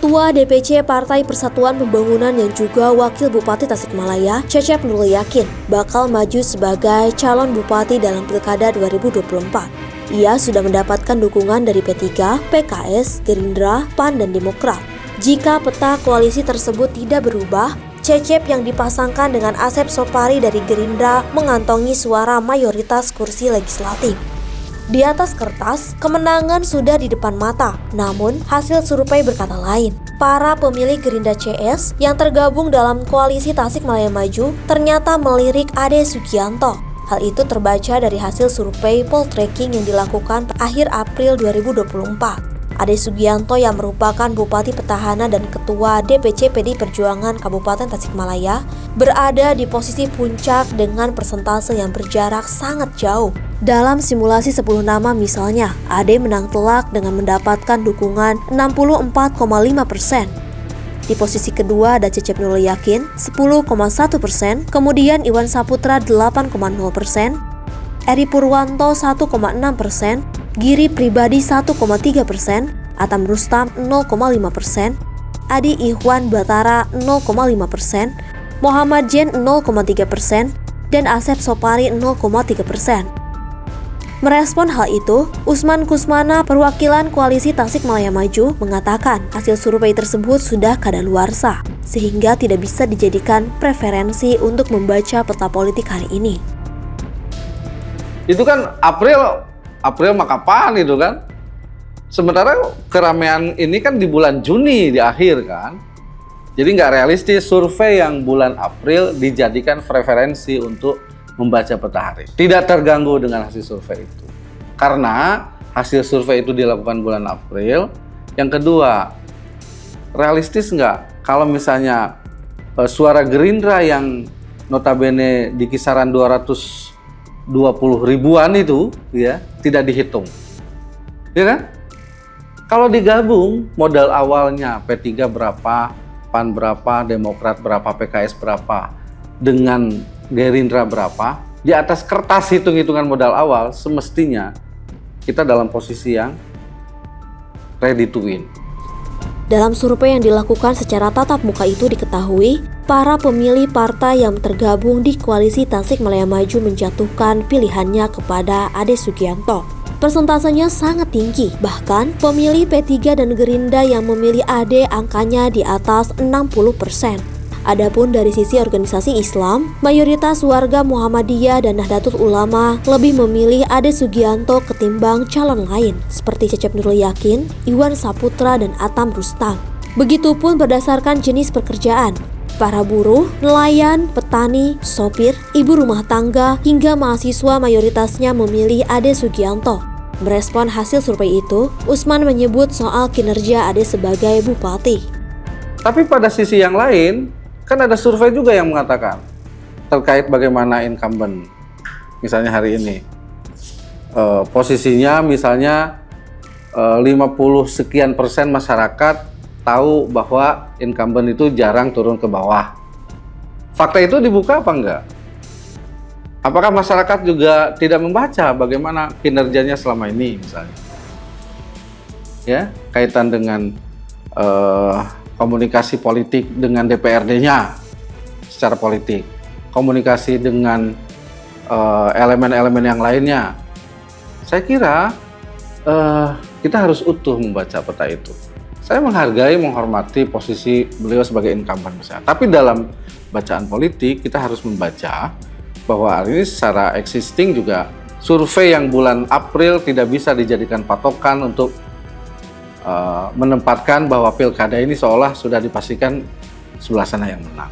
Ketua DPC Partai Persatuan Pembangunan yang juga Wakil Bupati Tasikmalaya, Cecep Nurul yakin bakal maju sebagai calon bupati dalam Pilkada 2024. Ia sudah mendapatkan dukungan dari P3, PKS, Gerindra, PAN, dan Demokrat. Jika peta koalisi tersebut tidak berubah, Cecep yang dipasangkan dengan Asep Sopari dari Gerindra mengantongi suara mayoritas kursi legislatif. Di atas kertas, kemenangan sudah di depan mata, namun hasil survei berkata lain. Para pemilih Gerindra CS yang tergabung dalam koalisi Tasikmalaya Maju ternyata melirik Ade Sugianto. Hal itu terbaca dari hasil survei Poltreking yang dilakukan akhir April 2024. Ade Sugianto yang merupakan Bupati Petahana dan Ketua DPC PDI Perjuangan Kabupaten Tasikmalaya berada di posisi puncak dengan persentase yang berjarak sangat jauh. Dalam simulasi 10 nama misalnya, Ade menang telak dengan mendapatkan dukungan 64,5%. Di posisi kedua ada Cecep Nurul Yakin 10,1%, kemudian Iwan Saputra 8,0%, Eri Purwanto 1,6%, Giri Pribadi 1,3%, Atam Rustam 0,5%, Adi Ihwan Batara 0,5%, Muhammad Jen 0,3%, dan Asep Sopari 0,3%. Merespon hal itu, Usman Kusmana perwakilan koalisi Tasikmalaya Maju mengatakan hasil survei tersebut sudah kadaluarsa, sehingga tidak bisa dijadikan preferensi untuk membaca peta politik hari ini. Itu kan April mah kapan itu kan? Sementara keramaian ini kan di bulan Juni di akhir kan? Jadi nggak realistis survei yang bulan April dijadikan preferensi untuk membaca peta hari. Tidak terganggu dengan hasil survei itu. Karena hasil survei itu dilakukan bulan April. Yang kedua, realistis nggak kalau misalnya suara Gerindra yang notabene di kisaran 220 ribuan itu ya tidak dihitung. Ya kan? Kalau digabung modal awalnya P3 berapa, PAN berapa, Demokrat berapa, PKS berapa, dengan Gerindra berapa, di atas kertas hitung-hitungan modal awal, semestinya kita dalam posisi yang ready to win. Dalam survei yang dilakukan secara tatap muka itu diketahui, para pemilih partai yang tergabung di koalisi Tasikmalaya Maju menjatuhkan pilihannya kepada Ade Sugianto. Persentasenya sangat tinggi, bahkan pemilih P3 dan Gerindra yang memilih Ade angkanya di atas 60%. Adapun dari sisi organisasi Islam, mayoritas warga Muhammadiyah dan Nahdlatul Ulama lebih memilih Ade Sugianto ketimbang calon lain seperti Cecep Nurul Yakin, Iwan Saputra, dan Atam Rustam. Begitupun berdasarkan jenis pekerjaan. Para buruh, nelayan, petani, sopir, ibu rumah tangga, hingga mahasiswa mayoritasnya memilih Ade Sugianto. Merespon hasil survei itu, Usman menyebut soal kinerja Ade sebagai bupati. Tapi pada sisi yang lain, kan ada survei juga yang mengatakan terkait bagaimana incumbent. Misalnya hari ini, posisinya misalnya 50 sekian persen masyarakat tahu bahwa incumbent itu jarang turun ke bawah. Fakta itu dibuka apa enggak? Apakah masyarakat juga tidak membaca bagaimana kinerjanya selama ini misalnya? Ya, kaitan dengan komunikasi politik dengan DPRD-nya secara politik, komunikasi dengan elemen-elemen yang lainnya. Saya kira kita harus utuh membaca peta itu. Saya menghargai, menghormati posisi beliau sebagai incumbent misalnya. Tapi dalam bacaan politik kita harus membaca bahwa hari ini secara existing juga survei yang bulan April tidak bisa dijadikan patokan untuk menempatkan bahwa pilkada ini seolah sudah dipastikan sebelah sana yang menang.